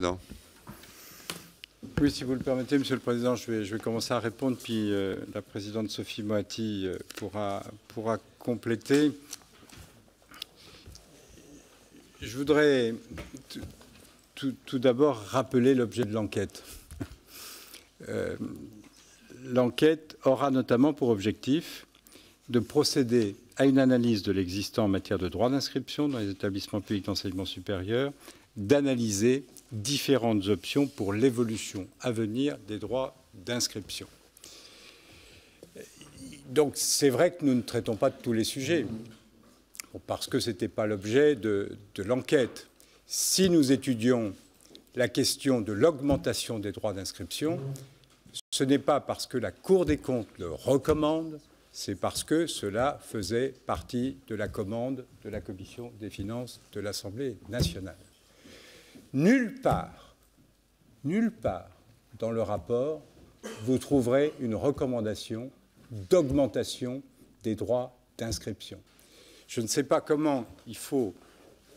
Non. Oui, si vous le permettez, Monsieur le Président, je vais commencer à répondre, puis la présidente Sophie Moati pourra compléter. Je voudrais tout d'abord rappeler l'objet de l'enquête. L'enquête aura notamment pour objectif de procéder à une analyse de l'existant en matière de droit d'inscription dans les établissements publics d'enseignement supérieur, d'analyser différentes options pour l'évolution à venir des droits d'inscription. Donc c'est vrai que nous ne traitons pas de tous les sujets, parce que ce n'était pas l'objet de l'enquête. Si nous étudions la question de l'augmentation des droits d'inscription, ce n'est pas parce que la Cour des comptes le recommande, c'est parce que cela faisait partie de la commande de la Commission des finances de l'Assemblée nationale. Nulle part dans le rapport, vous trouverez une recommandation d'augmentation des droits d'inscription. Je ne sais pas comment il faut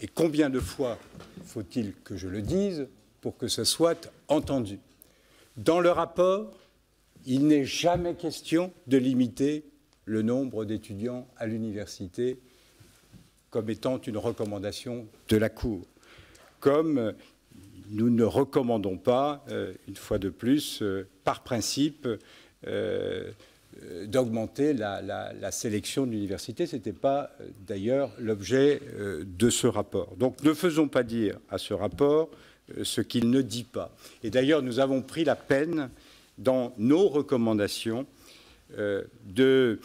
et combien de fois faut-il que je le dise pour que ce soit entendu. Dans le rapport, il n'est jamais question de limiter le nombre d'étudiants à l'université comme étant une recommandation de la Cour. Comme nous ne recommandons pas, une fois de plus, par principe, d'augmenter la sélection de l'université. Ce n'était pas d'ailleurs l'objet de ce rapport. Donc ne faisons pas dire à ce rapport ce qu'il ne dit pas. Et d'ailleurs, nous avons pris la peine, dans nos recommandations, de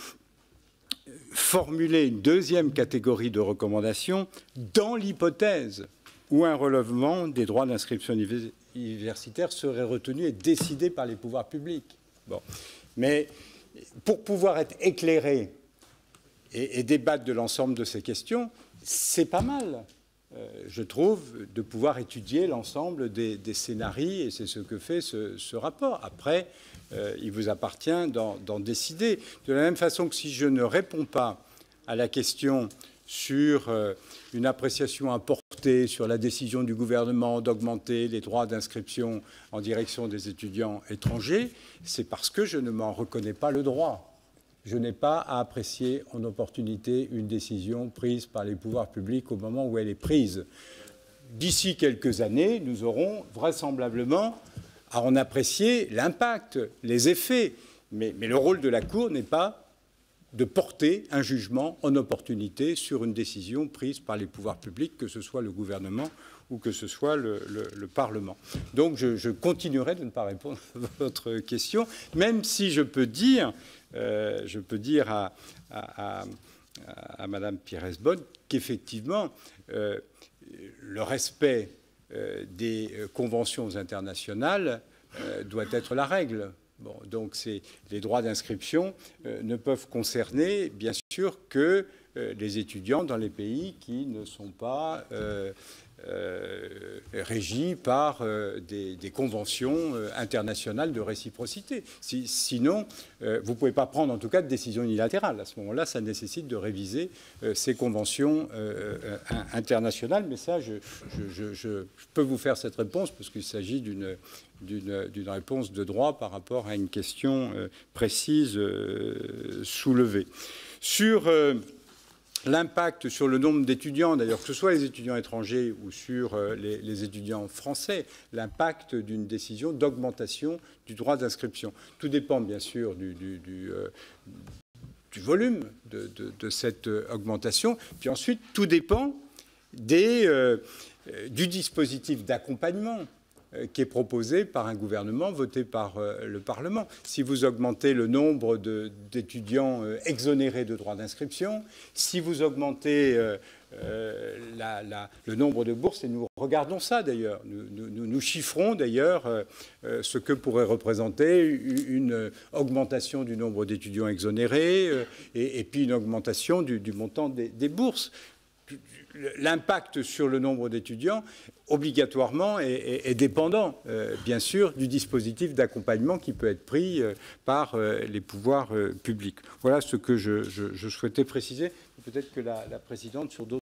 formuler une deuxième catégorie de recommandations dans l'hypothèse où un relèvement des droits d'inscription universitaire serait retenu et décidé par les pouvoirs publics. Bon. Mais pour pouvoir être éclairé et débattre de l'ensemble de ces questions, c'est pas mal, je trouve, de pouvoir étudier l'ensemble des scénarios, et c'est ce que fait ce rapport. Après, il vous appartient d'en décider. De la même façon que si je ne réponds pas à la question sur une appréciation apportée sur la décision du gouvernement d'augmenter les droits d'inscription en direction des étudiants étrangers, c'est parce que je ne m'en reconnais pas le droit. Je n'ai pas à apprécier en opportunité une décision prise par les pouvoirs publics au moment où elle est prise. D'ici quelques années, nous aurons vraisemblablement à en apprécier l'impact, les effets. Mais le rôle de la Cour n'est pas de porter un jugement en opportunité sur une décision prise par les pouvoirs publics, que ce soit le gouvernement ou que ce soit le Parlement. Donc je continuerai de ne pas répondre à votre question, même si je peux dire à Madame Pires-Beaune qu'effectivement, le respect des conventions internationales doit être la règle. Bon, donc les droits d'inscription ne peuvent concerner, bien sûr, que les étudiants dans les pays qui ne sont pas régis par des conventions internationales de réciprocité. Sinon, vous ne pouvez pas prendre en tout cas de décision unilatérale. À ce moment-là, ça nécessite de réviser ces conventions internationales. Mais ça, je peux vous faire cette réponse parce qu'il s'agit d'une réponse de droit par rapport à une question précise soulevée. Sur l'impact sur le nombre d'étudiants, d'ailleurs, que ce soit les étudiants étrangers ou sur les étudiants français, l'impact d'une décision d'augmentation du droit d'inscription. Tout dépend, bien sûr, du volume de cette augmentation. Puis ensuite, tout dépend du dispositif d'accompagnement qui est proposé par un gouvernement voté par le Parlement. Si vous augmentez le nombre d'étudiants exonérés de droits d'inscription, si vous augmentez le nombre de bourses, et nous regardons ça d'ailleurs, nous chiffrons d'ailleurs ce que pourrait représenter une augmentation du nombre d'étudiants exonérés et puis une augmentation du montant des bourses. L'impact sur le nombre d'étudiants, obligatoirement, est dépendant, bien sûr, du dispositif d'accompagnement qui peut être pris par les pouvoirs publics. Voilà ce que je souhaitais préciser. Peut-être que la présidente, sur d'autres